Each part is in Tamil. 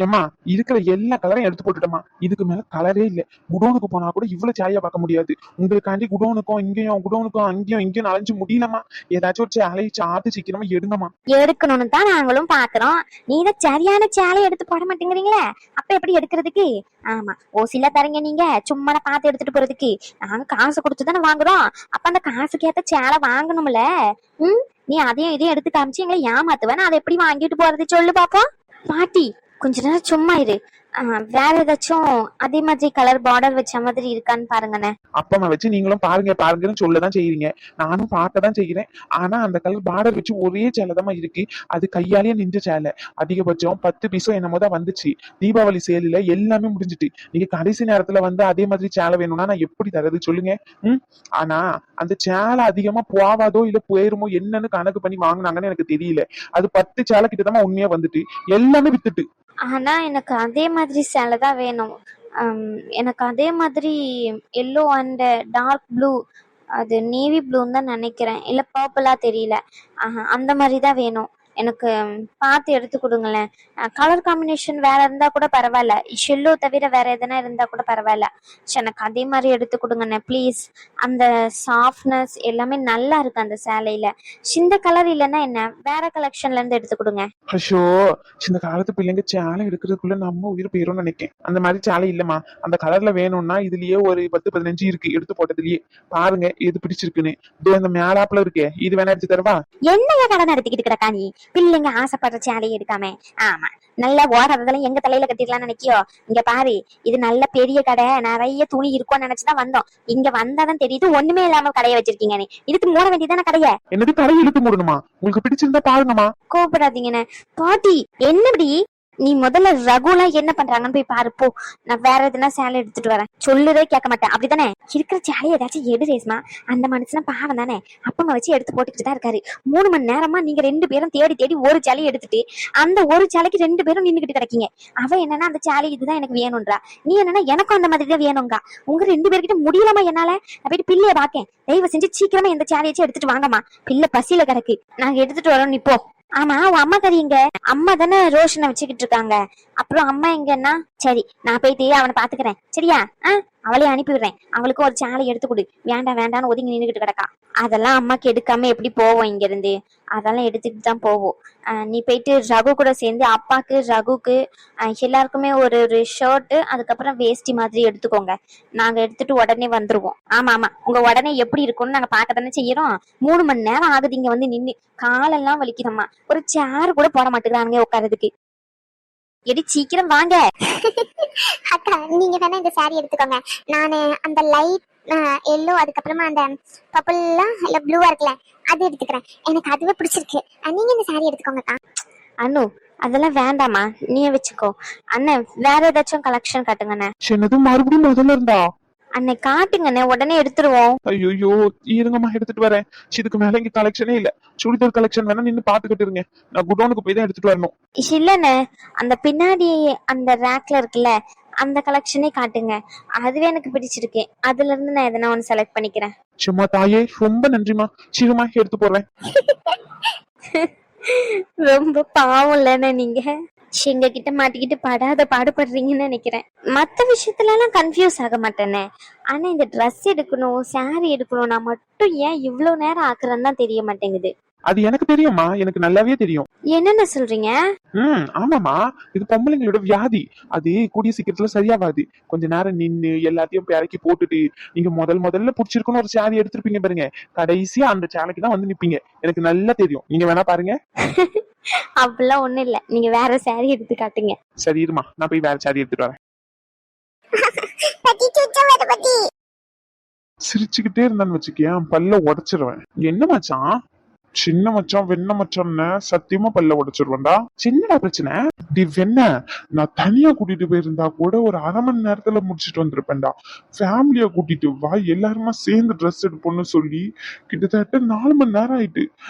ஏம்மா இருக்கிற எல்லா கலரையும் எடுத்து போட்டுட்டோமா, இதுக்கு மேல கலரே இல்ல. குடோனுக்கு போனா கூட இவ்வளவு சேலையா பார்க்க முடியாது. உங்களுக்காண்டி குடோனுக்கும் அங்கேயும் அலைஞ்சு முடியலமா. ஏதாச்சும் ஒரு சேலையை சாத்து சீக்கிரமா எடுங்கம்மா. எடுக்கணும்னு தான் நாங்களும் பாக்குறோம். நீங்க சரியான சேலை எடுத்து போட மாட்டேங்கிறீங்களே, அப்ப எப்படி எடுக்கிறதுக்கு? ஆமா, ஓசில தரீங்க நீங்க, சும்மா பார்த்து எடுத்துட்டு போறதுக்கு. நாங்க காசு கொடுத்துதானே வாங்குறோம், அப்ப அந்த காசுக்கு ஏத்த சேலை வாங்கணும்ல. நீ அதையும் இதையும் எடுத்து காமிச்சு எங்களை ஏமாத்துவேன், அதை எப்படி வாங்கிட்டு போறது சொல்லு பாப்போம். பாட்டி கொஞ்ச நேரம் சும்மா இரு. வேற ஏதாச்சும் அதே மாதிரி கலர் பார்டர் வச்ச மாதிரி இருக்கான்னு பாருங்கண்ணே. அப்பமா வச்சு நீங்களும் பாருங்கன்னு சொல்லதான் செய்யறீங்க, நானும் பார்க்கதான் செய்கிறேன். ஆனா அந்த கலர் பார்டர் வச்சு ஒரே சேலைதான் இருக்கு. அது கையாலேயே நின்ற சேலை. அதிகபட்சம் 10 பீஸோ என்னமோ தான் வந்துச்சு. தீபாவளி சேலில எல்லாமே முடிஞ்சிட்டு நீங்க கடைசி நேரத்துல வந்து அதே மாதிரி சேலை வேணும்னா நான் எப்படி தரது சொல்லுங்க? ஆனா அந்த சேலை அதிகமா போவாதோ இல்ல போயிருமோ என்னன்னு கணக்கு பண்ணி வாங்கினாங்கன்னு எனக்கு தெரியல. அது 10 சேலை கிட்டதான் உண்மையா வந்துட்டு எல்லாமே வித்துட்டு. ஆனா எனக்கு அதே மாதிரி சேலை தான் வேணும். எனக்கு அதே மாதிரி எல்லோ அண்ட் டார்க் ப்ளூ, அது நேவி ப்ளூன்னு தான் நினைக்கிறேன், இல்ல பர்பிளா தெரியல. அந்த மாதிரி தான் வேணும் எனக்கு. பார்த்து எடுத்து கொடுங்களேன். கலர் காம்பினேஷன் வேற இருந்தா கூட பரவாயில்ல, ஷெல்லோ தவிர வேற எதனா இருந்தா கூட பரவாயில்ல. எனக்கு அதே மாதிரி எடுத்து கொடுங்கண்ணே ப்ளீஸ். அந்த சாஃப்ட்னஸ் எல்லாமே நல்லா இருக்கு அந்த சேலையில. இந்த கலர் இல்லைன்னா என்ன, வேற கலெக்ஷன்ல இருந்து எடுத்து கொடுங்க. ஐயோ, இந்த காலத்து பிள்ளைங்க சேலை எடுக்கிறதுக்குள்ள நம்ம உயிர் போயிரும் நினைக்கேன். அந்த மாதிரி சேலை இல்லம்மா. அந்த கலர்ல வேணும்னா இதுலயே ஒரு 10-15 இருக்கு எடுத்து போட்டதுலயே. பாருங்க எது பிடிச்சிருக்குன்னு. இதோ இந்த மேலாப்ல இருக்கே, இது வேணா எடுத்து தரவா? என்னைய கடை நடத்திக்கிட்டு கிடக்கா நீ? பிள்ளைங்க ஆசைப்படுற சேலையை எடுக்காம. ஆமா, நல்லா ஓடுறதெல்லாம் எங்க தலையில கட்டிடலாம்னு நினைக்கியோ? இங்க பாரு, இது நல்ல பெரிய கடை, நிறைய துணி இருக்கும்னு நினைச்சுதான் வந்தோம். இங்க வந்தாதான் தெரியுது ஒண்ணுமே இல்லாம கடையை வச்சிருக்கீங்க. இதுக்கு மூட வேண்டியதான கடைய? என்னது கடை இழுத்து மூடணுமா? உங்களுக்கு பிடிச்சிருந்தா பாருங்கம்மா. கோபப்படாதீங்கன்னு. பாட்டி என்னபடி? நீ முதல்ல ரகுலாம் என்ன பண்றாங்கன்னு போய் பாரு போ. நான் வேற எதுனா சேலை எடுத்துட்டு வரேன். சொல்லுறே கேட்க மாட்டேன் அப்படித்தானே? இருக்கிற சேலையை ஏதாச்சும் எடு ரேஸ்மா. அந்த மனுஷனா பாவம் தானே, அப்பங்க வச்சு எடுத்து போட்டுக்கிட்டு தான் இருக்காரு. 3 மணி நேரமா நீங்க 2 பேரும் தேடி தேடி ஒரு சேலையை எடுத்துட்டு அந்த ஒரு சேலைக்கு 2 பேரும் நின்றுகிட்டு கிடைக்கீங்க. அவ என்னன்னா அந்த சேலை இதுதான் எனக்கு வேணும்ன்றா, நீ என்னன்னா எனக்கும் அந்த மாதிரி தான் வேணுங்க. உங்க 2 பேர்கிட்ட முடியலாமா என்னால? நான் போயிட்டு பிள்ளைய பாக்கேன். தயவு செஞ்சு சீக்கிரமா இந்த சேலையாச்சும் எடுத்துட்டு வாங்கம்மா. பிள்ளை பசியில கிடக்கு, நாங்க எடுத்துட்டு வரோம், நீ போ. ஆமா, உன் அம்மா கறிங்க. அம்மா தானே ரோஷனை வச்சுக்கிட்டு இருக்காங்க. அப்புறம் அம்மா எங்கன்னா? சரி, நான் போயிட்டு அவனை பாத்துக்கிறேன், சரியா? அவளையும் அனுப்பி விடுறேன். அவளுக்கு ஒரு சேலை எடுத்து கொடு. வேண்டாம் வேண்டாம்னு ஒதுங்கி நின்றுகிட்டு கிடக்கா. அதெல்லாம் அம்மாக்கு எடுக்காம எப்படி போவோம் இங்க இருந்து? அதெல்லாம் எடுத்துட்டு தான் போவோம். நீ போயிட்டு ரகு கூட சேர்ந்து அப்பாக்கு ரகுக்கு எல்லாருக்குமே ஒரு ஷர்ட்டு, அதுக்கப்புறம் வேஷ்டி மாதிரி எடுத்துக்கோங்க. நாங்க எடுத்துட்டு உடனே வந்துருவோம். ஆமா, உங்க உடனே எப்படி இருக்கும்னு நாங்க பார்க்க தானே செய்யறோம். 3 மணி நேரம் ஆகுது இங்க வந்து நின்று. காலெல்லாம் வலிக்குதம்மா. ஒரு சேர் கூட போட மாட்டேங்கிறாங்க உட்காரதுக்கு. எடி சீக்கிரம் வாங்க. அக்கா நீங்க வேணா இந்த சாரி எடுத்துக்கோங்க. நானு அந்த லைட் எல்லோ, அதுக்கப்புறமா அந்த பர்பிள்லாம் இல்ல ப்ளூவா இருக்குல்ல, அது எடுத்துக்கிறேன். எனக்கு அதுவே பிடிச்சிருக்கு. நீங்க இந்த சாரி எடுத்துக்கோங்கக்கா. அனு அதெல்லாம் வேண்டாமா, நீயே வச்சுக்கோ. அண்ணன் வேற ஏதாச்சும் கலெக்ஷன் காட்டுங்கண்ணே. என்னது மறுபடியும் முதல்ல இருந்தா? அண்ணே காட்டுங்கண்ணே, உடனே எடுத்துருவோம். ஐயோ இருங்கம்மா, எடுத்துட்டு வரேன். இதுக்கு மேல இங்க கலெக்ஷனே இல்ல. சுடிதார் கலெக்ஷன் வேணா நின்னு பாத்துக்கிட்டு இருங்க. நான் குடோனுக்கு போய் தான் எடுத்துட்டு வரணும். இல்லண்ணே, அந்த பின்னாடி அந்த ரேக்ல இருக்குல்ல, அந்த கலெக்ஷனே காட்டுங்க. அதுவே எனக்கு பிடிச்சிருக்கு. அதுல இருந்து நான் எதனா ஒன்னு செலக்ட் பண்ணிக்கிறேன். சும்மா தாயே, ரொம்ப நன்றிமா. சீக்கிரமா எடுத்து போடுறேன். ரொம்ப பாவம் இல்லைண்ணே நீங்க. எங்க கிட்ட மாட்டிக்கிட்டு படாத பாடுபடுறீங்கன்னு நினைக்கிறேன். மத்த விஷயத்துல எல்லாம் கன்ஃபியூஸ் ஆக மாட்டேனே. ஆனா இந்த ட்ரெஸ் எடுக்கணும், சாரி எடுக்கணும், நான் மட்டும் ஏன் இவ்வளவு நேரம் ஆக்குறேன்னு தான் தெரிய மாட்டேங்குது. அது எனக்கு தெரியுமா, எனக்கு நல்லாவே தெரியும். என்னென்ன சொல்றீங்க? ஆமாமா, இது பொம்பளைங்களோட வியாதி. அது கூடிய சீக்கிரத்துல சரியாவாது. கொஞ்ச நேரம் நின்னு எல்லாத்தையும் இறக்கி போட்டுட்டு நீங்க முதல்ல புடிச்சிருக்கணும் ஒரு சேலை எடுத்திருப்பீங்க பாருங்க. கடைசியா அந்த சேலைக்கு தான் வந்து நிப்பீங்க. எனக்கு நல்லா தெரியும். நீங்க வேணா பாருங்க. அப்படிலாம் ஒண்ணும் இல்ல, நீங்க வேற சாரி எடுத்து காட்டுங்க. சரி இருமா, நான் போய் வேற சேலை எடுத்துட்டு வரேன். சிரிச்சுக்கிட்டே இருந்தான்னு வச்சுக்கேன், பல்ல உடைச்சிருவேன். என்ன மச்சான்? சின்ன மச்சான் வெண்ண மச்சான்னு சத்தியமா பல்ல உடைச்சிருவேன்டா. சின்னடா பிரச்சனை? வெண்ண நான் தனியா கூட்டிட்டு போயிருந்தா கூட ஒரு 1/2 மணி நேரத்துல முடிச்சிட்டு வந்திருப்பேன்டா. ஃபேமிலியா கூட்டிட்டு வா, எல்லாருமா சேர்ந்து ட்ரெஸ் எடுப்போம்னு சொல்லி கிட்டத்தட்ட 4 மணி நேரம் ஆயிட்டு.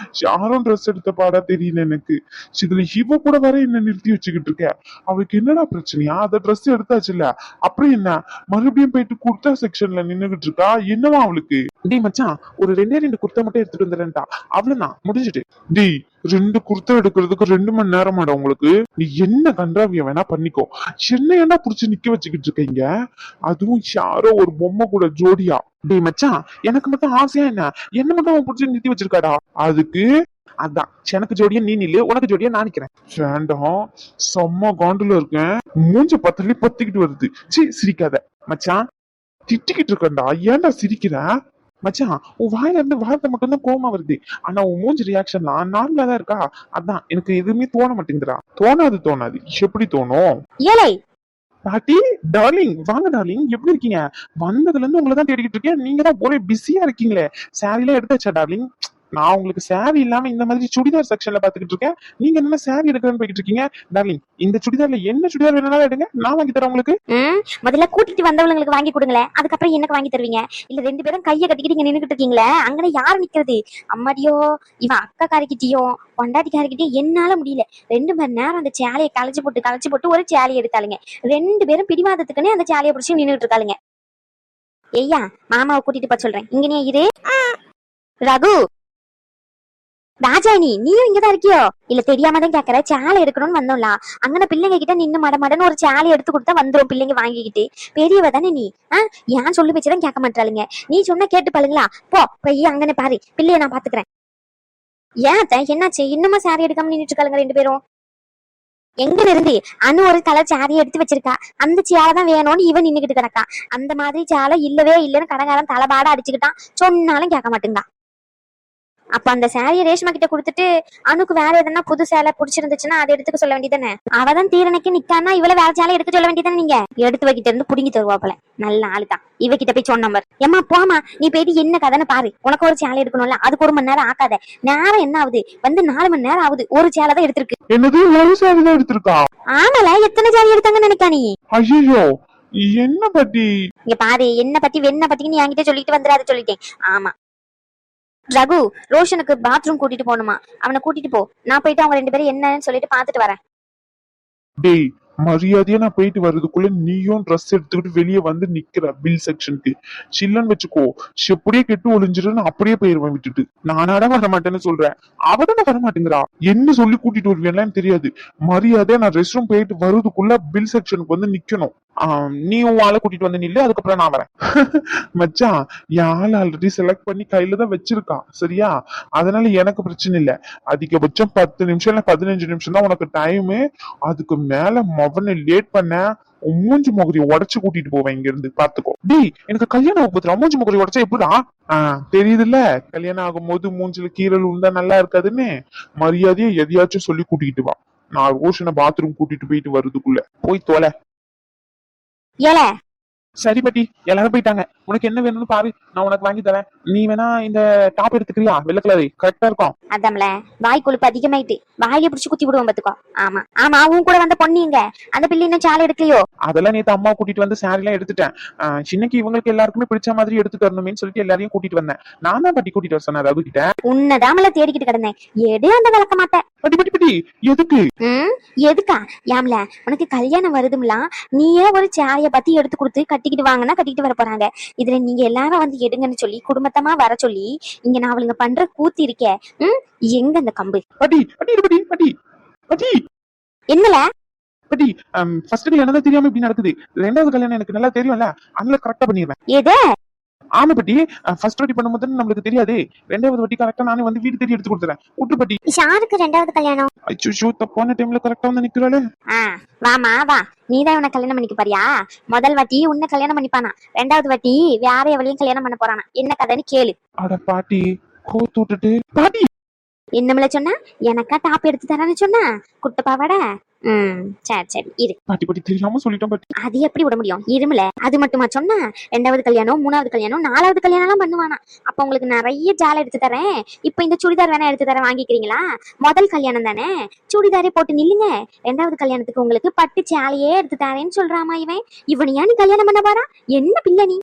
யாரும் ட்ரெஸ் எடுத்த பாடா தெரியல எனக்கு. இதுல இவ கூட வர என்ன நிறுத்தி வச்சுக்கிட்டு இருக்க? அவளுக்கு என்னடா பிரச்சனையா? அத ட்ரெஸ் எடுத்தாச்சு இல்ல, அப்புறம் என்ன மறுபடியும் போயிட்டு குர்தா செக்ஷன்ல நின்னுகிட்டு இருக்கா? என்னவா அவளுக்கு? டேய் மச்சான், ஒரு 2 குர்தா மட்டும் எடுத்துட்டு வந்துடுறேன்டா, அவ்வளவுதான். முடிஞ்சிட்டு. டேய், 2 குர்த்தா எடுக்கிறதுக்கு 2 மணி நேரமாடா உங்களுக்கு? நீ என்ன கன்றாவிய வேணா பண்ணிக்கோ. என்ன ஏன்டா புடிச்சு நிக்க வச்சுக்கிட்டு இருக்கீங்க? அதுவும் யாரோ ஒரு பொம்மை கூட ஜோடியா. டேய் மச்சான், எனக்கு மட்டும் ஆசையா என்ன மட்டும் அவன் புடிச்சு நிறுத்தி வச்சிருக்காடா. அதுக்கு அதான் எனக்கு ஜோடியா நீ நில்லு, உனக்கு ஜோடியா நான் நிக்கிறேன். வேண்டாம், செம்ம காண்டுல இருக்கேன். மூஞ்ச பத்தலி பத்திக்கிட்டு வருது. சிரிக்காத மச்சான், திட்டிக்கிட்டு இருக்கேன்டா. ஏன்டா சிரிக்கிற? மச்சான், உன் வாயில இருந்து வார்த்தை மட்டும்தான் கோவமா வருது. ஆனா உன் மூஞ்சி ரியாக்ஷன்லாம் நார்மலா தான் இருக்கா. அதான் எனக்கு எதுவுமே தோண மாட்டேங்குதுடா. தோணாது எப்படி தோணும்? ஏலே பாட்டி, டார்லிங், வாங்க டார்லிங், எப்படி இருக்கீங்க? வந்ததுல இருந்து உங்களை தான் தேடிக்கிட்டு இருக்கேன். நீங்க தான் ஒரே பிஸியா இருக்கீங்களே. சாரிலாம் எடுத்தாச்சா டார்லிங்? நான் உங்களுக்கு சாரி இல்லாம இந்த மாதிரி சுடிதார் செக்ஷன்ல பாத்துக்கிட்டு இருக்கேன். நீங்க என்ன சாரி எடுக்கிறேன்னு போயிட்டு இருக்கீங்க? டார்லிங், இந்த சுடிதார்ல என்ன சுடிதார் வேணாலும் எடுங்க, நான் வாங்கி தரேன் உங்களுக்கு. முதல்ல கூட்டிட்டு வந்தவங்களுக்கு வாங்கி கொடுங்களேன், அதுக்கப்புறம் எனக்கு வாங்கி தருவீங்க. இல்ல 2 பேரும் கையை கட்டிக்கிட்டு இங்க நின்னுகிட்டு இருக்கீங்களே, அங்கன யாரு நிக்கிறது? அம்மாடியோ, இவன் அக்கா காரிக்கிட்டயும் பொண்டாட்டிக்காரிக்கிட்டயும் என்னால முடியல. 2 மணி நேரம் அந்த சேலையை களைச்சு போட்டு ஒரு சேலையை எடுத்தாளுங்க. 2 பேரும் பிடிவாதத்துக்குன்னே அந்த சேலையை பிடிச்சி நின்னுட்டு இருக்காளுங்க. ஐயா, மாமாவை கூட்டிட்டு போக சொல்றேன். இங்கனே இரு. ரகு, ராஜாணி, நீயும் இங்கதான் இருக்கியோ? இல்ல தெரியாம தான் கேக்குற. சேலை எடுக்கணும்னு வந்தோம்ல, அங்கன பிள்ளைங்க கிட்ட நின்னு மடமடன்னு ஒரு சேலை எடுத்து கொடுத்தா வந்துரும் பிள்ளைங்க வாங்கிக்கிட்டு. பெரியவ தானே நீ? ஏன் சொல்லு பேச்சுதான் கேட்க மாட்டாளுங்க. நீ சொன்னா கேட்டு பாருங்களா? போய் அங்கன பாரு, பிள்ளைய நான் பாத்துக்கிறேன். ஏன் என்னாச்சு? இன்னுமா சாரி எடுக்காம நின்னுட்டு இருக்காளுங்க 2 பேரும்? எங்க இருந்து அனு ஒரு கலர் சாரியை எடுத்து வச்சிருக்கா, அந்த சேலை தான் வேணும்னு இவன் நின்னுகிட்டு கிடக்கா. அந்த மாதிரி சேலை இல்லவே இல்லைன்னு கடைக்காரன் தலைபாட அடிச்சுக்கிட்டான். சொன்னாலும் கேட்க மாட்டேங்கா. அப்ப அந்த சாரிய ரேஷ்மா கிட்ட கொடுத்துட்டு அனுக்கு வேற எதனா புது சேலை பிடிச்சிருந்துச்சுன்னா அதை எடுத்துக்க சொல்ல வேண்டியதானே? அவதான் தீரணைக்கு நிக்கானா இவள வேற சேலை எடுக்க சொல்ல வேண்டியதானே? நீங்க எடுத்து வைக்கிட்ட இருந்து புடுங்கி தருவாப்பல. நல்ல ஆளுதான். இவகிட்ட போய் சொன்ன நம்பர். ஏமா போமா, நீ போயிட்டு என்ன கதைன்னு பாரு. உனக்கு ஒரு சேலை எடுக்கணும்ல, அதுக்கு 1 மணி நேரம் ஆக்காத. நேரம் என்ன ஆகுது? 4 மணி நேரம் ஆகுது. ஒரு சேலை தான் எடுத்திருக்கு. என்னது, ஒரு சேலை தான் எடுத்திருக்கா? ஆமால, எத்தனை சேலை எடுத்தாங்கன்னு நினைக்கா நீ? ஐயோ, என்ன பத்தி? இங்க பாரு, என்ன பத்தி நீ என்கிட்ட சொல்லிட்டு வந்துடாத சொல்லிட்டேன். ஆமா ரகு, ரோஷனுக்கு பாத்ரூம் கூட்டிட்டு போகணுமா? அவனை கூட்டிட்டு போ. நான் போயிட்டு அவங்க 2 பேரும் என்னன்னு சொல்லிட்டு பாத்துட்டு வரேன். டேய், மரியாதையா நான் போயிட்டு வர்றதுக்குள்ள நீயும் ட்ரெஸ் எடுத்துக்கிட்டு வெளியே வந்து நிக்கிற பில் செக்ஷனுக்கு. சில்லன்னு வச்சுக்கோ, எப்படியே கெட்டு ஒளிஞ்சிருன்னு அப்படியே போயிருவேன் விட்டுட்டு. நானாட வர மாட்டேன்னு சொல்றேன், அவதான வர மாட்டேங்கிறா. என்ன சொல்லி கூட்டிட்டு வருவேன்லாம் தெரியாது. மரியாதையா நான் ரெஸ்ட் ரூம் போயிட்டு வர்றதுக்குள்ள பில் செக்ஷனுக்கு வந்து நிக்கணும். நீ உன் ஆளை கூட்டிட்டு வந்து நில்லு, அதுக்கப்புறம் நான் வரேன். மச்சான், என் ஆள் ஆல்ரெடி செலக்ட் பண்ணி கையில தான் வச்சிருக்கான், சரியா? அதனால எனக்கு பிரச்சனை இல்ல. அதிகபட்சம் 10 நிமிஷம் இல்ல 15 நிமிஷம் தான் உனக்கு டைமு. அதுக்கு மேல மவனை லேட் பண்ண மூஞ்சி முகரிய உடச்சு கூட்டிட்டு போவேன் இங்க இருந்து, பாத்துக்கோ. டேய், எனக்கு கல்யாணம் ஆகும், மூஞ்சி முகரிய உடச்சா எப்படிடா? தெரியுது இல்ல, கல்யாணம் ஆகும் போது மூஞ்சில கீரல் உண்டா நல்லா இருக்காதுன்னு. மரியாதையா எதையாச்சும் சொல்லி கூட்டிட்டு வா. நான் ரோஷனை பாத்ரூம் கூட்டிட்டு போயிட்டு வர்றதுக்குள்ள போய் தோலை. ஏல சரி பாட்டி, எல்லாரும் போயிட்டாங்க. உனக்கு என்ன வேணும்னு பாரு, நான் உனக்கு வாங்கி தரேன். நீ வேணா இந்த டாப் எடுத்துக்கிறியா? வெள்ளை கலரு கரெக்டா இருக்கும். அதாம்ல, வாய் கொழுப்பு அதிகமாயிட்டு வாயில பிடிச்சு குத்தி விடுவோம் பாத்துக்கோ. ஆமா உன் கூட வந்த பொண்ணுங்க அந்த பிள்ளை இன்னும் சேலை எடுக்கலையோ? அதெல்லாம் நேத்து அம்மா கூட்டிட்டு வந்து சாரி எல்லாம் எடுத்துட்டேன். சின்னக்கு இவங்களுக்கு எல்லாருக்குமே பிடிச்ச மாதிரி எடுத்து தரணும்னு சொல்லிட்டு எல்லாரையும் கூட்டிட்டு வந்தேன். நான் தான் பாட்டி கூட்டிட்டு வர சொன்னேன் ரகு கிட்ட. உன்னதாமல தேடிக்கிட்டு கிடந்தேன். எடு அந்த விளக்க மாட்டேன். பாட்டி பாட்டி பாட்டி, எதுக்கு? எதுக்கா? யாம்ல, உனக்கு கல்யாணம் வருதும்ல, நீயே ஒரு சேலைய பத்தி எடுத்து கொடுத்து கட்டிக்கிட்டு வாங்கன்னா கட்டிக்கிட்டு வர போறாங்க. இதுல நீங்க எல்லாரும் வந்து எடுங்கன்னு சொல்லி குடும்பத்தமா வர சொல்லி இங்க நான் அவளுங்க பண்ற கூத்து இருக்கே. எங்க அந்த கம்பு? பாட்டி பாட்டி பாட்டி பாட்டி பாட்டி, என்னல பாட்டி, ஃபர்ஸ்ட் கல்யாணம் தான் தெரியாம இப்படி நடக்குது. 2வது கல்யாணம் எனக்கு நல்லா தெரியும்ல, அதனால கரெக்டா பண்ணிடுவேன். எது? ஆமா பாட்டி, ஃபர்ஸ்ட் வாட்டி பண்ணும்போது நம்மளுக்கு தெரியாது. 2வது வாட்டி கரெக்டா நானே வந்து வீடு தேடி எடுத்து கொடுத்துறேன். விட்டு பாட்டி. யாருக்கு 2வது கல்யாணம்? அச்சோ, தப்பான டைம்ல கரெக்டா வந்து நிக்கிறாளே. வாமா வா, நீதான் இவனை கல்யாணம் பண்ணிக்க பாரியா? முதல் வாட்டி உன்னை கல்யாணம் பண்ணிப்பானா, 2வது வாட்டி வேற எவளையும் கல்யாணம் பண்ண போறானா. என்ன கதைன்னு கேளு. அட பாட்டி, கோத்து விட்டுட்டு. பாட்டி என்னமில்ல சொன்னா, எனக்கா டாப் எடுத்து தரேன்னு சொன்னா குட்ட பாவாடா. சரி இரு. பாட்டி பாட்டி, தெரியாம சொல்லிட்டேன் பாட்டி. அது எப்படி விட முடியும்? இருமல, அது மட்டுமா சொன்னா? 2வது கல்யாணம், 3வது கல்யாணம், 4வது கல்யாணம் எல்லாம் பண்ணுவானா. அப்ப உங்களுக்கு நிறைய ஜாலை எடுத்து தரேன். இப்ப இந்த சுடிதார் வேணா எடுத்து தரேன், வாங்கிக்கிறீங்களா? முதல் கல்யாணம் தானே, சுடிதாரே போட்டு நில்லுங்க. 2வது கல்யாணத்துக்கு உங்களுக்கு பட்டு சேலையே எடுத்து தரேன்னு சொல்றாமா இவன். இவனையா நீ கல்யாணம் பண்ண பாரா? என்ன பிள்ளை நீ?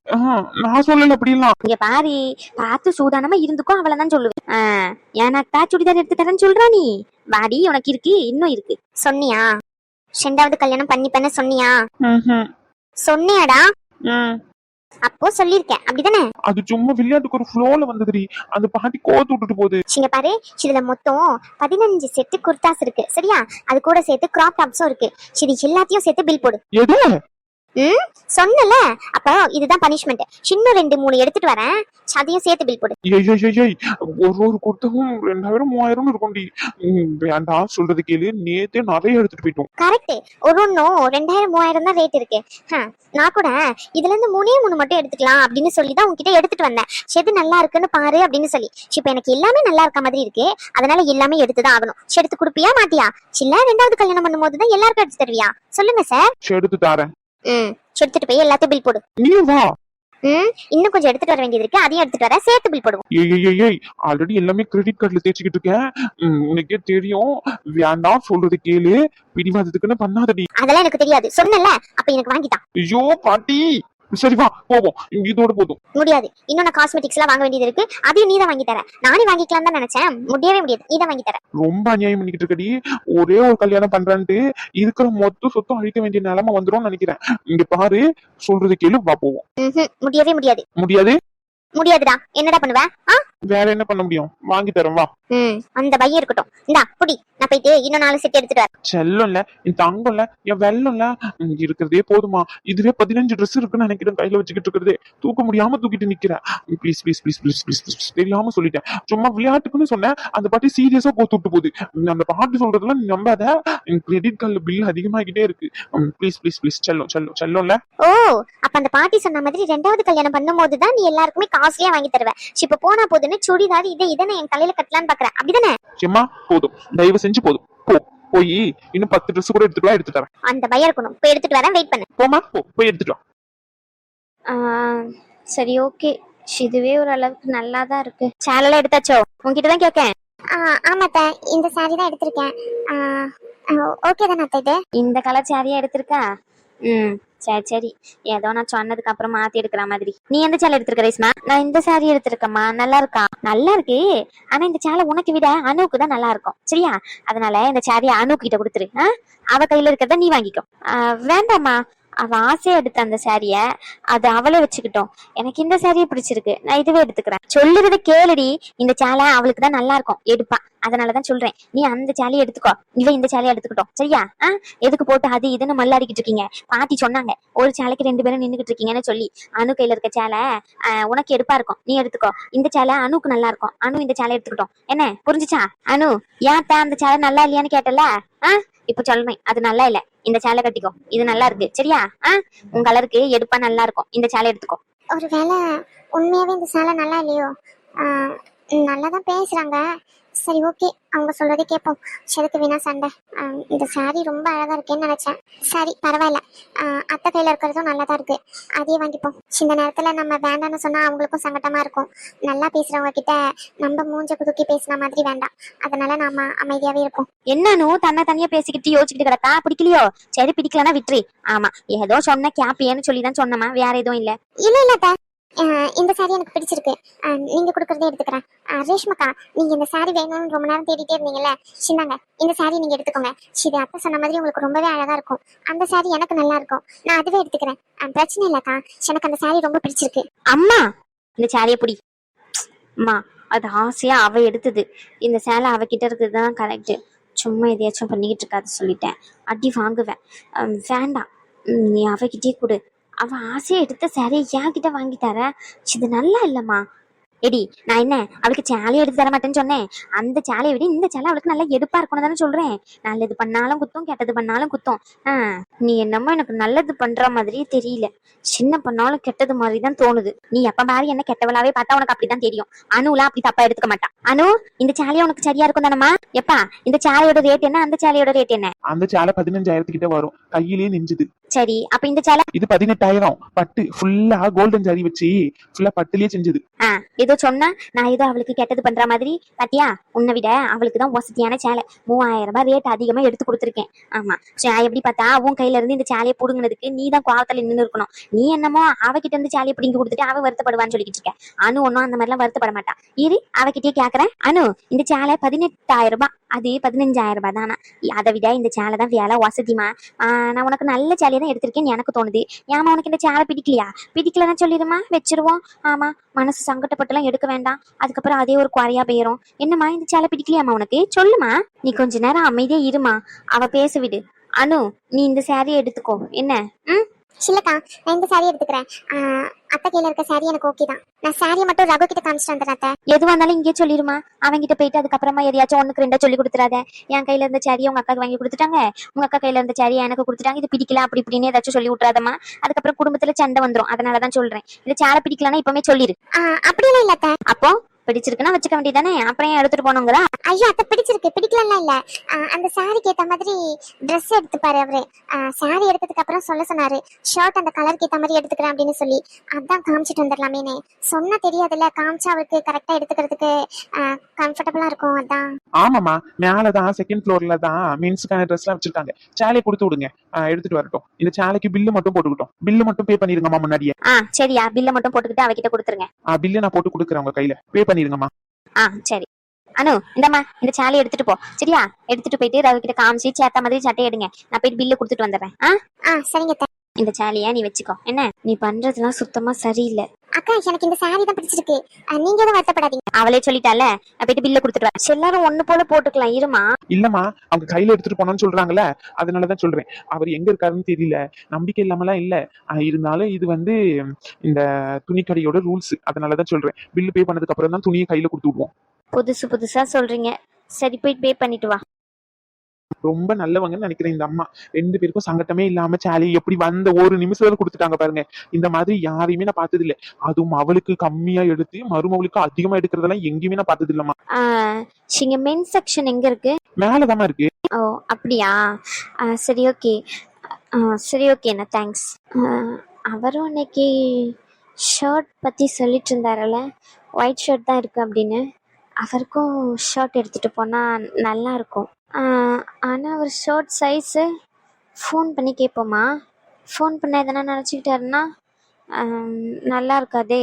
நான் சொல்லல அப்படிலாம். இங்க பாரு, பார்த்து சூதானமா இருந்துக்கோ, அவளதான் சொல்லுவேன். எனக்கா சுடிதார் எடுத்து தரேன்னு சொல்றா நீ? வாடி, உனக்கு இருக்கு, இன்னும் இருக்கு. சொன்னியா 2வது கல்யாணம் பண்ண சொன்னியா? சொன்னியாடா? அப்போ சொல்லியிருக்கேன் அப்படிதானே? அது சும்மா விளையாட்டுக்கு ஒரு ஃப்ளோல வந்ததுடி. அந்த பாட்டி கோத்து விட்டுட்டு போகுது. இங்க பாரு, இதுல மொத்தம் 15 செட்டு குர்தாஸ் இருக்கு சரியா? அது கூட சேர்த்து கிராப் டாப்ஸும் இருக்கு. இது எல்லாத்தையும் சேர்த்து பில் போடு. எது? சொன்னல, அப்ப இதுதான் பனிஷ்மெண்ட். இன்னும் 2-3 எடுத்துட்டு வரேன், அதையும் சேர்த்து பில் போடு. ஏய் ஒரு குர்த்தமும் 2000 3000 இருக்கும்டி. வேண்டாம் சொல்றது கேளு, நேத்தே நிறைய எடுத்துட்டு போயிட்டோம். கரெக்ட், ஒன்னும் 2000-3000 தான் ரேட் இருக்கு. நான் கூட இதுல இருந்து 3 மட்டும் எடுத்துக்கலாம் அப்படின்னு சொல்லி தான் உங்ககிட்ட எடுத்துட்டு வந்தேன். எது நல்லா இருக்குன்னு பாரு அப்படின்னு சொல்லி. இப்ப எனக்கு எல்லாமே நல்லா இருக்க மாதிரி இருக்கு, அதனால எல்லாமே எடுத்துதான் ஆகணும். எடுத்து கொடுப்பியா மாட்டியா? இல்ல 2வது கல்யாணம் பண்ணும்போது தான் எல்லாருக்கும் எடுத்து தருவியா? சொல்லுங்க சார். எடுத்து தரேன். எடுத்துட்டு போய் எல்லாத்தையும் பில் போடு. நீ வா. இன்னும் கொஞ்சம் எடுத்துட்டு வர வேண்டியது இருக்கு, அதையும் எடுத்துட்டு வர, சேர்த்து பில் போடுவோம். ஏய் ஆல்ரெடி எல்லாமே கிரெடிட் கார்டுல தேய்ச்சிக்கிட்டு இருக்கேன். உனக்கே தெரியும். வேண்டாம் சொல்றது கேளு, பிடிவாதத்துக்குன்னு பண்ணாதடி. அதெல்லாம் எனக்கு தெரியாது சொன்னல, அப்ப எனக்கு வாங்கிட்டான். ஐயோ பாட்டி, சரி வா போவோம், இதோட போதும். முடியாது, இன்னும் நான் காஸ்மெட்டிக்ஸ் எல்லாம் வாங்க வேண்டியது இருக்கு, அதையும் நீ தான் வாங்கி தர. நானே வாங்கிக்கலாம் தான் நினைச்சேன், முடியவே முடியாது, நீ தான் வாங்கி தர. ரொம்ப அநியாயம் பண்ணிக்கிட்டு இருக்கடி. ஒரே ஒரு கல்யாணம் பண்றான்ட்டு இருக்கிற மொத்த சொத்தும் அழிக்க வேண்டிய நிலைமை வந்துரும் நினைக்கிறேன். இங்க பாரு, சொல்றது கேளு, வா போவோம். முடியவே முடியாது. முடியாது? முடியாதுடா. என்னடா பண்ணுவ? வேற என்ன பண்ண முடியும்? வாங்கி தரேன் வா. அந்த பையன் இருக்கட்டும், இந்தா புடி. நான் போயிட்டு இன்னும் 4 செட் எடுத்துட்டு வரேன். செல்லம்ல, என் தங்கம்ல, என் வெள்ளம்ல, இருக்கிறதே போதுமா? இதுவே 15 ட்ரெஸ் இருக்குன்னு நினைக்கிறேன். கையில வச்சுக்கிட்டு இருக்கிறதே தூக்க முடியாம தூக்கிட்டு நிக்கிறேன். Please please please please please please தெரியாம சொல்லிட்டேன். சும்மா விளையாட்டுக்குன்னு சொன்னேன். அந்த பாட்டி சீரியஸா கோத்து விட்டு போகுது. அந்த பாட்டி சொல்றதெல்லாம் நம்பாத. என் கிரெடிட் கார்டுல பில் அதிகமாகிட்டே இருக்கு. ப்ளீஸ் ப்ளீஸ் ப்ளீஸ் செல்லம்ல. ஓ, அப்ப அந்த பாட்டி சொன்ன மாதிரி 2வது கல்யாணம் பண்ணும்போது தான் நீ எல்லாருக்குமே காஸ்ட்லியா வாங்கி தருவ. இப்ப போனா போதுன்னு சுடிதார் இதை நான் என் தலையில கட்டலான்னு பாக்குறேன், அப்படிதானே? சும்மா போதும், தயவு செஞ்சு போதும். போய் இன்னும் 10 ட்ரெஸ் கூட எடுத்துட்டு வா, எடுத்து தரேன். அந்த பையன் இருக்கணும், போய் எடுத்துட்டு வரேன், வெயிட் பண்ணு. போமா, போய் எடுத்துட்டு வா. சரி ஓகே, இதுவே ஒரு அளவுக்கு நல்லா தான் இருக்கு. சேனல் எடுத்தாச்சோ? உங்ககிட்ட தான் கேட்கேன். ஆமாத்த, இந்த சாரி தான் எடுத்திருக்கேன். ஓகே தானே இது? இந்த கலர் சாரியா எடுத்திருக்கா? சரி ஏதோ நான் சொன்னதுக்கு அப்புறம் மாத்தி எடுக்கிற மாதிரி. நீ எந்த சேலை எடுத்திருக்க ரேஸ்மா? நான் இந்த சாரி எடுத்திருக்கேம்மா. நல்லா இருக்கா? நல்லா இருக்கு, ஆனா இந்த சேலை உனக்கு விட அனுவுக்கு தான் நல்லா இருக்கும் சரியா? அதனால இந்த சாரியை அனுக்கு கிட்ட கொடுத்துரு. அவ கையில இருக்கிறத நீ வாங்கிக்கோ. வேண்டாம்மா, அவ ஆசையா எடுத்த அந்த சாரிய அது அவளே வச்சுக்கிட்டோம். எனக்கு இந்த சாரியை பிடிச்சிருக்கு, நான் இதுவே எடுத்துக்கிறேன். சொல்லுறத கேளுடி. இந்த சேலை அவளுக்கு தான் நல்லா இருக்கும், எடுப்பா. அதனாலதான் சொல்றேன், நீ அந்த சேலையை எடுத்துக்கோ, இவ இந்த சேலையை எடுத்துக்கிட்டோம் சரியா? எதுக்கு போட்டு அது இதுன்னு மல்லாடிக்கிட்டு இருக்கீங்க? பாட்டி சொன்னாங்க ஒரு சேலைக்கு 2 பேரும் நின்றுகிட்டு இருக்கீங்கன்னு சொல்லி. அணு கையில இருக்க சேலை உனக்கு எடுப்பா இருக்கும், நீ எடுத்துக்கோ. இந்த சேலை அணுக்கு நல்லா இருக்கும், அணு இந்த சேலை எடுத்துக்கிட்டோம். என்ன புரிஞ்சுச்சா? அணு ஏன் அந்த சேலை நல்லா இல்லையான்னு கேட்டல? இப்ப சொல்றேன், அது நல்லா இல்ல, இந்த சேலை கட்டிக்கோ, இது நல்லா இருக்கு சரியா? உன் கலருக்கு எடுப்பா நல்லா இருக்கும், இந்த சேலை எடுத்துக்கோ. ஒருவேளை உண்மையாவே இந்த சேலை நல்லா இல்லையோ? நல்லாதான் பேசுறாங்க. சரி ஓகே, அவங்க சொல்றதே கேட்போம். எதுக்கு வேணா சண்டை? இந்த சாரி ரொம்ப அழகா இருக்கேன்னு நினைச்சேன். சரி பரவாயில்ல, அத்தை கையில இருக்கிறதும் நல்லாதான் இருக்கு, அதையே வாங்கிப்போம். இந்த நேரத்துல நம்ம வேண்டாம்னு சொன்னா அவங்களுக்கும் சங்கடமா இருக்கும். நல்லா பேசுறவங்க கிட்ட நம்ம மூஞ்ச குதுக்கி பேசின மாதிரி வேண்டாம், அதனால நாம அமைதியாவே இருப்போம். என்னன்னு தன்னை தனியா பேசிக்கிட்டு யோசிச்சுக்கிட்டு கிடக்கா? பிடிக்கலையோ? சரி பிடிக்கலன்னா விட்டுரு. ஆமா, ஏதோ சொன்ன கேப்பியன்னு சொல்லிதான் சொன்னமா, வேற எதுவும் இல்ல. இல்ல இந்த சாரி எனக்கு பிடிச்சிருக்கு, நீங்க கொடுக்கறதே எடுத்துக்கிறேன். ரேஷ்மக்கா, நீங்க இந்த சாரி வேணும்னு ரொம்ப நேரம் தேடிட்டே இருந்தீங்கல்ல, சின்னாங்க இந்த சாரி நீங்க எடுத்துக்கோங்க. இது அத்தை சொன்ன மாதிரி உங்களுக்கு ரொம்பவே அழகா இருக்கும். அந்த சாரி எனக்கு நல்லா இருக்கும், நான் அதுவே எடுத்துக்கிறேன். பிரச்சனை இல்லக்கா, எனக்கு அந்த சாரி ரொம்ப பிடிச்சிருக்கு. அம்மா இந்த சாரியை பிடி. அம்மா அது ஆசையா அவ எடுத்தது, இந்த சேலை அவகிட்ட இருக்குதுதான் கரெக்ட். சும்மா எதையாச்சும் பண்ணிக்கிட்டு இருக்காது சொல்லிட்டேன், அடி வாங்குவேன். வேண்டாம், நீ அவகிட்டே கொடு. அவ ஆசையா எடுத்த சாரியை என் கிட்ட வாங்கி தர, இது நல்லா இல்லம்மா. எடி, நான் என்ன அவளுக்கு சேலை எடுத்து தர மாட்டேன்னு சொன்னேன்? அந்த சேலையை விட இந்த சேலை அவளுக்கு நல்லா எடுப்பா இருக்கணும் தானே சொல்றேன். நல்லது பண்ணாலும் குத்தம், கெட்டது பண்ணாலும் குத்தம். நீ என்னமோ எனக்கு நல்லது பண்ற மாதிரி தெரியல, சின்ன பண்ணாலும் கெட்டது மாதிரி தான் தோணுது. நீ எப்ப பாரு என்ன கெட்டவளாவே பார்த்தா உனக்கு அப்படிதான் தெரியும். அனுலாம் அப்படி தப்பா எடுத்துக்க மாட்டா. அனு, இந்த சேலையை உனக்கு சரியா இருக்கும் தானம்மா? எப்பா இந்த சேலையோட ரேட் என்ன, அந்த சேலையோட ரேட் என்ன? அந்த சேலை 15,000 கிட்ட வரும், கையிலேயே நெஞ்சுது. சரி, அப்ப இந்த சேலை இது 18,000, பட்டு ஃபுல்லா கோல்டன் ஜரி வச்சு ஃபுல்லா பட்டுலயே செஞ்சது. ஏதோ சொன்னா நான் ஏதோ அவளுக்கு கெட்டது பண்ற மாதிரி. பாத்தியா, உன்னை விட அவளுக்கு தான் வசதியான சேலை, 3000 ரூபாய் ரேட் அதிகமா எடுத்து கொடுத்துருக்கேன். ஆமா, எப்படி பார்த்தா உன் கையில இருந்து இந்த சேலையை புடுங்கினதுக்கு நீ தான் கோவத்துல நின்று இருக்கணும். நீ என்னமோ அவகிட்ட இருந்து சேலையை பிடிங்கி கொடுத்துட்டு அவ வருத்தப்படுவான்னு சொல்லிக்கிட்டு இருக்க. அனு ஒன்னும் அந்த மாதிரிலாம் வருத்தப்பட மாட்டான். இரு, அவகிட்டயே கேக்குறேன். அனு, இந்த சேலை 18,000 ரூபாய், அது 15,000 ரூபாய் தானா? அதை விட இந்த சேலை தான் வேலை வசதிமா. நான் உனக்கு நல்ல சேலையை தான் எடுத்திருக்கேன்னு எனக்கு தோணுது. ஏமா உனக்கு இந்த சேலை பிடிக்கலையா? பிடிக்கலன்னா சொல்லிடுமா, வச்சிருவோம். ஆமா, மனசு சங்கடப்பட்டுலாம் எடுக்க வேண்டாம், அதுக்கப்புறம் அதே ஒரு குறையா போயிரும். என்னம்மா இந்த சேலை பிடிக்கலையாமா உனக்கு? சொல்லுமா. நீ கொஞ்ச நேரம் அமைதியா இருமா, அவ பேச விடு. அனு, நீ இந்த சாரியை எடுத்துக்கோ. என்ன? ம், இல்லக்கா, நான் இந்த சாரி எடுத்துக்கிறேன். அத்தை கையில இருக்க சாரி எனக்கு ஓகே தான். நான் சாரியை மட்டும் ரகு கிட்ட காமிச்சிட்டு வந்துடுறேன் அத்தை. எதுவா இருந்தாலும் இங்கே சொல்லிருமா. அவங்கிட்ட போயிட்டு அதுக்கப்புறமா எதையாச்சும் ஒண்ணுக்கு ரெண்டா சொல்லி கொடுத்துறாத. என் கையில இருந்த சாரியை உங்க அக்காக்கு வாங்கி கொடுத்துட்டாங்க, உங்க அக்கா கையில இருந்த சாரியை எனக்கு கொடுத்துட்டாங்க, இது பிடிக்கல அப்படி இப்படின்னு ஏதாச்சும் சொல்லி விட்டுறாதம்மா. அதுக்கப்புறம் குடும்பத்துல சண்டை வந்துரும். அதனாலதான் சொல்றேன், இது சேலை பிடிக்கலன்னா இப்பவுமே சொல்லிரு. அப்படியெல்லாம் இல்ல அத்தை. அப்போ பிடிச்சிருக்குன்னா வச்சுக்க வேண்டியதானே, அப்புறம் ஏன் எடுத்துட்டு போனோங்களா? ஐயோ அத்தை, பிடிச்சிருக்கு, பிடிக்கலன்னா இல்ல. அந்த சாரிக்கு ஏத்த மாதிரி ட்ரெஸ் எடுத்துப்பாரு அவரு. சாரி எடுத்ததுக்கு அப்புறம் சொல்ல சொன்னாரு, ஷர்ட் அந்த கலருக்கு ஏத்த மாதிரி எடுத்துக்கிறேன் அப்படின்னு சொல்லி. அதான் காமிச்சிட்டு வந்துடலாமேன்னு சொன்னா தெரியாதுல்ல, காமிச்சா அவருக்கு கரெக்டா எடுத்துக்கிறதுக்கு கம்ஃபர்டபுளா இருக்கும். அதான். ஆமாமா, மேலதான் செகண்ட் ஃப்ளோர்ல தான் மென்ஸ்க்கான ட்ரெஸ் எல்லாம் வச்சிருக்காங்க. சேலையை கொடுத்து விடுங்க, எடுத்துட்டு வரட்டும். இந்த சேலைக்கு பில்லு மட்டும் போட்டுக்கிட்டோம். பில்லு மட்டும் பே பண்ணிருங்கம்மா முன்னாடியே. சரியா, பில்ல மட்டும் போட்டுக்கிட்டு அவகிட்ட கொடுத்துருங்க. பில்லு நான் போட்டு கொடுக்குறேன் உங்க கையில, பே பண்ணிருங்கம்மா. சரி. அனு, இந்தம்மா இந்த சேலையை எடுத்துட்டு போ. சரியா, எடுத்துட்டு போயிட்டு ரவி கிட்ட காமிச்சு சேத்த மாதிரி சட்டை எடுங்க. நான் போயிட்டு பில்லு கொடுத்துட்டு வந்துடுறேன். சரிங்க அத்தை. இந்த சேலையா நீ வச்சுக்கோ. என்ன, நீ பண்றதுலாம் சுத்தமா சரியில்லை. அக்கா, எனக்கு இந்த சாரி தான் பிடிச்சிருக்கு. நீங்க எதுவும் வருத்தப்படாதீங்க. அவளே சொல்லிட்டால, நான் போயிட்டு பில்ல கொடுத்துட்டு வரேன். எல்லாரும் ஒண்ணு போல போட்டுக்கலாம், இருமா. இல்லம்மா, அவங்க கையில எடுத்துட்டு போனோம்னு சொல்றாங்கல்ல, அதனாலதான் சொல்றேன். அவர் எங்க இருக்காருன்னு தெரியல, நம்பிக்கை இல்லாமலாம் இல்ல. இருந்தாலும் இது வந்து இந்த துணிக்கடையோட ரூல்ஸ், அதனாலதான் சொல்றேன். பில்லு பே பண்ணதுக்கு அப்புறம் தான் துணியை கையில கொடுத்து விடுவோம். புதுசு புதுசா சொல்றீங்க. சரி, போயிட்டு பே பண்ணிட்டு வா. ரொம்ப நல்லவங்கன்னு நினைக்கிறேன் இந்த அம்மா. 2 பேருக்கும் சங்கட்டமே இல்லாம சேலை எப்படி வந்த ஒரு நிமிஷத்துல கொடுத்துட்டாங்க பாருங்க. இந்த மாதிரி யாரையுமே நான் பார்த்தது இல்ல. அதுவும் அவளுக்கு கம்மியா எடுத்து மருமவளுக்கு அதிகமா எடுக்கிறதெல்லாம் எங்கேயுமே நான் பார்த்தது இல்லம்மா. இங்க மென் செக்ஷன் எங்க இருக்கு? மேலதாம்மா இருக்கு. ஓ அப்படியா? சரி ஓகே. சரி ஓகேண்ணா, தேங்க்ஸ். அவரும் அன்னைக்கு ஷர்ட் பத்தி சொல்லிட்டு இருந்தாரல்ல, ஒயிட் ஷர்ட் தான் இருக்கு அப்படின்னு. அவருக்கும் ஷர்ட் எடுத்துட்டு போனா நல்லா இருக்கும். ஆனா அவர் ஷர்ட் சைஸு ஃபோன் பண்ணி கேட்போமா? ஃபோன் பண்ண எதனா நினச்சிக்கிட்டாருன்னா நல்லா இருக்காதே.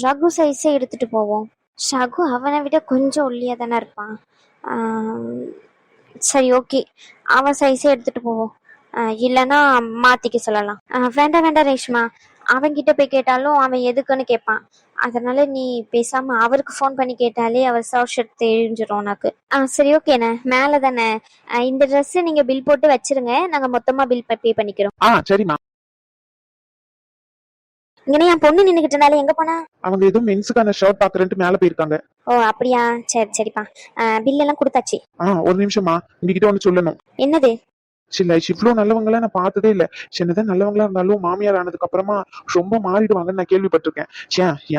ரகு சைஸே எடுத்துட்டு போவோம். ரகு அவனை விட கொஞ்சம் ஒல்லியாக தானே இருப்பான். சரி ஓகே, அவன் சைஸே எடுத்துட்டு போவோம். இல்லைன்னா மாத்திக்க சொல்லலாம். வேண்டாம் வேண்டாம் ரேஷ்மா, அவன்கிட்ட போய் கேட்டாலும் அவன் எதுக்குன்னு கேட்பான். அதனால நீ பேசாம அவருக்கு ஃபோன் பண்ணி கேட்டாலே அவர் ஷர்ட் தெரிஞ்சிடும் உனக்கு. சரி ஓகேண்ணே, மேல தானே இந்த ட்ரெஸ் நீங்க பில் போட்டு வச்சிருங்க, நாங்க மொத்தமா பில் பே பண்ணிக்கிறோம். சரிம்மா. இங்கே என் பொண்ணு நின்னுகிட்டு இருந்தாலும் எங்க போனா? அவங்க ஏதோ மென்ஸுக்கான ஷர்ட் பாக்குறேன்ட்டு மேல போயிருக்காங்க. ஓ அப்படியா, சரி சரிப்பா. பில் எல்லாம் கொடுத்தாச்சு. ஒரு நிமிஷமா, உங்ககிட்ட ஒண்ணு சொல்லணும். என்னது? இல்ல, இவ்வளவு நல்லவங்கள நான் பார்த்ததே இல்ல. என்னதான் நல்லவங்களா இருந்தாலும் மாமியார் ஆனதுக்கு அப்புறமா ரொம்ப மாறிடுவாங்கன்னு நான் கேள்விப்பட்டிருக்கேன்.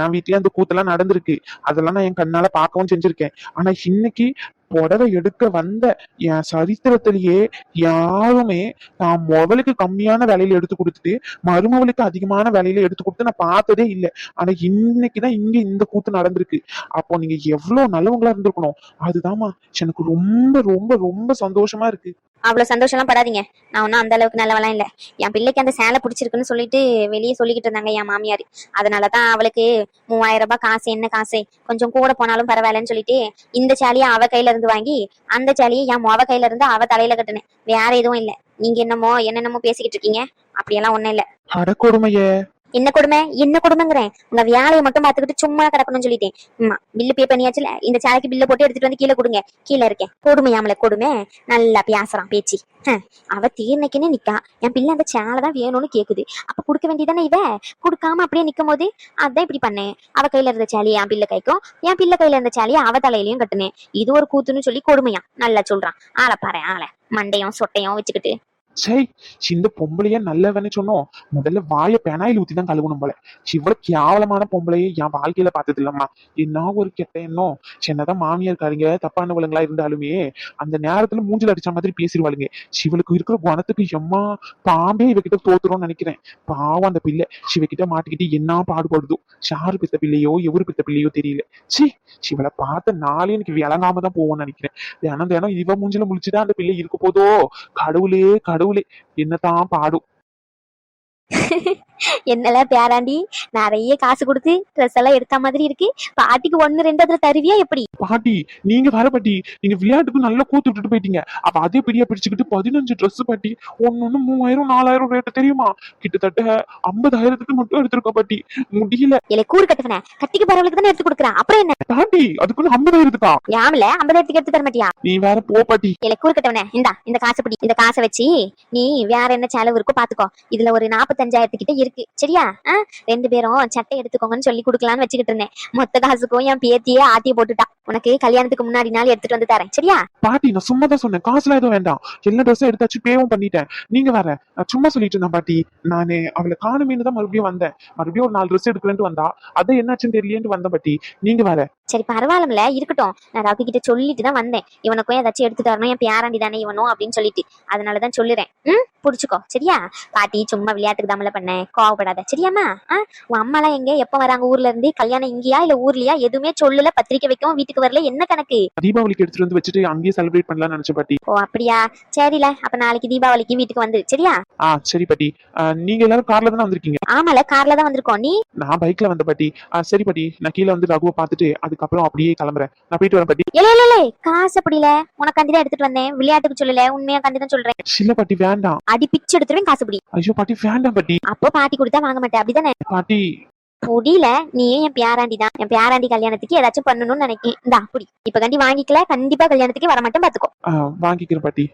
என் வீட்லயே அந்த கூத்தெல்லாம் நடந்திருக்கு. அதெல்லாம் நான் என் கண்ணால பார்க்கவும் செஞ்சிருக்கேன். ஆனா இன்னைக்கு புடவை எடுக்க வந்த என் சரித்திரத்திலேயே யாருமே நான் முதலுக்கு கம்மியான விலையில எடுத்து கொடுத்துட்டு மருமவளுக்கு அதிகமான விலையில எடுத்து கொடுத்து நான் பார்த்ததே இல்லை. ஆனா இன்னைக்குதான் இங்க இந்த கூத்து நடந்திருக்கு. அப்போ நீங்க எவ்வளவு நல்லவங்களா இருந்திருக்கணும். அதுதான்மா எனக்கு ரொம்ப ரொம்ப ரொம்ப சந்தோஷமா இருக்கு. அவ்வளவு சந்தோஷம்லாம் படாதீங்க, நான் ஒன்னும் அந்த அளவுக்கு நல்லவெல்லாம் இல்ல. என் பிள்ளைக்கு அந்த சேலை பிடிச்சிருக்குன்னு சொல்லிட்டு வெளியே சொல்லிக்கிட்டு இருந்தாங்க என் மாமியார். அதனாலதான் அவளுக்கு 3000 ரூபாய் காசு, என்ன காசு கொஞ்சம் கூட போனாலும் பரவாயில்லன்னு சொல்லிட்டு இந்த சேலையை அவ கையில இருந்து வாங்கி அந்த சேலையை என் மொவ கையில இருந்து அவ தலையில கட்டுனேன். வேற எதுவும் இல்ல. நீங்க என்னென்னமோ பேசிக்கிட்டு இருக்கீங்க, அப்படியெல்லாம் ஒண்ணும் இல்ல. அட கொடுமையே. என்ன கொடுமைங்கிறேன்? உங்க வேலையை மட்டும் பாத்துக்கிட்டு சும்மா கிடக்கணும்னு சொல்லிட்டேன். பில்லு பே பண்ணியாச்சுல, இந்த சேலைக்கு பில்ல போட்டு எடுத்துட்டு வந்து கீழே கொடுங்க. கீழே இருக்கேன். கொடுமையாமல கொடுமை. நல்லா பேசுறான் பேச்சு. அவ தீர்னைக்குன்னு நிக்கா, என் பிள்ளை அந்த சேலை தான் வேணும்னு கேக்குது. அப்ப கொடுக்க வேண்டியதானே? இவ கொடுக்காம அப்படியே நிக்கும் போது அதான் இப்படி பண்ணேன். அவ கையில இருந்த சேலையை என் பிள்ளை கைக்கும், என் பிள்ளை கையில இருந்த சேலையை அவ தலையிலயும் கட்டுனேன். இது ஒரு கூத்துன்னு சொல்லி கொடுமையா நல்லா சொல்றான். ஆளை பாரு ஆளை, மண்டையும் சொட்டையும் வச்சுக்கிட்டு. சரி, இந்த பொம்பளைய நல்லவன்னு சொன்னோம். முதல்ல வாய பெனாயில் ஊத்தி தான் கழுவணும் போல. இவ்வளவு கேவலமான பொம்பளைய என் வாழ்க்கையில பார்த்தது இல்லம்மா. என்ன ஒரு கெட்ட எண்ணம். சின்னதான் மாமியார்காரங்க தப்பானவளுங்களா இருந்தாலுமே அந்த நேரத்துல மூஞ்சில அடிச்ச மாதிரி பேசிடுவாளுங்க. சிவளுக்கு இருக்கிற குணத்துக்கு எம்மா பாம்பே இவகிட்ட தோத்துறோம்னு நினைக்கிறேன். பாவம் அந்த பிள்ளை சிவகிட்ட மாட்டிக்கிட்டு என்ன பாடுபடுதோ. ஷாரு பித்த பிள்ளையோ எவரு பித்த பிள்ளையோ தெரியல. சிவளை பார்த்த நாளே எனக்கு விளங்காம தான் போவோம்னு நினைக்கிறேன். தினம் தினம் இவ மூஞ்சில முழிச்சுதான் அந்த பிள்ளை இருக்க போதோ. கடவுளே கடவுளே, என்னதான் பாடும். என்னல பேராண்டி, நிறைய காசு கொடுத்து ட்ரெஸ் எல்லாம் எடுத்த மாதிரி இருக்கு. பாட்டிக்கு 1 2 அதுல தருவியா எப்படி? பாட்டி நீங்க வர பாட்டி, நீங்க விளையாட்டுக்கு நல்லா கூத்து விட்டுட்டு போயிட்டீங்க. அப்ப அதே பிடியா பிடிச்சுக்கிட்டு 15 ட்ரெஸ் பாட்டி, ஒன்னு 3000 4000 ரேட்டு தெரியுமா? கிட்டத்தட்ட 50,000க்கு மட்டும் எடுத்திருக்க பாட்டி. முடியல இல்ல கூறு கட்டுவன கட்டிக்கு போறவளுக்கு தானே எடுத்து கொடுக்குறான், அப்புறம் என்ன? பாட்டி. அதுக்குன்னு 50,000க்கா? யாமல 50,000க்கு எடுத்து தர மாட்டியா? நீ வேற போ பாட்டி. இல்ல கூறு கட்டவனே, இந்த காசை பிடி. இந்த காசை வச்சு நீ வேற என்ன செலவு இருக்கோ பாத்துக்கோ. இதுல ஒரு 45,000 கிட்ட இருக்கு, சரியா? 2 பேரும் சட்டை எடுத்துக்கோங்கன்னு சொல்லி குடுக்கலான்னு வச்சுக்கிட்டு இருந்தேன். மொத்த காசுக்கும் என் பேத்தியே ஆட்டி போட்டுட்டா. உனக்கு கல்யாணத்துக்கு முன்னாடி நாள் எடுத்துட்டு வந்து தரேன், சரியா? பாட்டி நான் சும்மா தான் சொன்னேன், காசுலாம் எதுவும் வேண்டாம். எல்லா ட்ரெஸ்ஸும் எடுத்தாச்சு, பேவும் பண்ணிட்டேன். நீங்க வேற நான் சும்மா சொல்லிட்டு இருந்தேன் பாட்டி. நானே அவளை காணுமேனு தான் மறுபடியும் வந்தேன். மறுபடியும் ஒரு 4 ட்ரெஸ் எடுக்கிறேன்ட்டு வந்தா, அதை என்னாச்சுன்னு தெரியலேன்ட்டு வந்தேன் பாட்டி. நீங்க வேற. சரி பரவாயில்லம்ல, இருக்கட்டும். நான் ராக்கி கிட்ட சொல்லிட்டு தான் வந்தேன். இவனுக்கும் ஏதாச்சும் எடுத்து தரணும், என் பேராண்டி தானே இவனும் அப்படின்னு சொல்லிட்டு. அதனாலதான் சொல்லுறேன். புடிச்சுக்கோ, சரியா? பாட்டி சும்மா விளையாட்டுக்கு தாமல பண்ணேன், கோவப்படாத, சரியாமா? உன் அம்மாலாம் எங்க, எப்ப வராங்க ஊர்ல இருந்து? கல்யாணம் இங்கேயா இல்ல ஊர்லயா? எதுவுமே சொல்லல, பத்திரிக்கை வைக்கவும் வீட்டுக்கு வரல, என்ன கணக்கு? தீபாவளிக்கு எடுத்துட்டு வந்து வச்சுட்டு அங்கேயே செலிப்ரேட் பண்ணலாம்னு நினைச்ச பாட்டி. ஓ அப்படியா, சரில. அப்ப நாளைக்கு தீபாவளிக்கு வீட்டுக்கு வந்து, சரியா? சரி பாட்டி. நீங்க எல்லாரும் கார்ல தானே வந்திருக்கீங்க? ஆமால, கார்ல தான் வந்திருக்கோம். நீ? நான் பைக்ல வந்த பாட்டி. சரி பாட்டி, நான் கீழே வந்து ரகுவை பார்த்துட்டு அதுக்கப்புறம் அப்படியே கிளம்புறேன். நான் போயிட்டு வரேன் பாட்டி. இல்ல காசு அப்படில, உனக்கு கண்டிதான் எடுத்துட்டு வந்தேன், விளையாட்டுக்கு சொல்லல, உண்மையா கண்டிதான் சொல்றேன். இல்ல பாட்டி வேண்டாம். அடி பிச்சு எடுத்துருவேன், காசு பிடி. ஐயோ பாட்டி வேண்டாம் பாட்டி. அப்போ பாட்டி கொடுத்தா வாங்க மாட்டேன், அப்படிதானே? பாட்டி புடியில, நீயும் என் பேராண்டி தான். என் பேராண்டி கல்யாணத்துக்கு ஏதாச்சும் பண்ணணும்னு நினைக்கேன். இந்தா புடி. இப்ப கண்டி வாங்கிக்கல, கண்டிப்பா கல்யாணத்துக்கு வரமாட்டேன், பாத்துக்கோ. வாங்கிக்கிறேன் பாட்டி.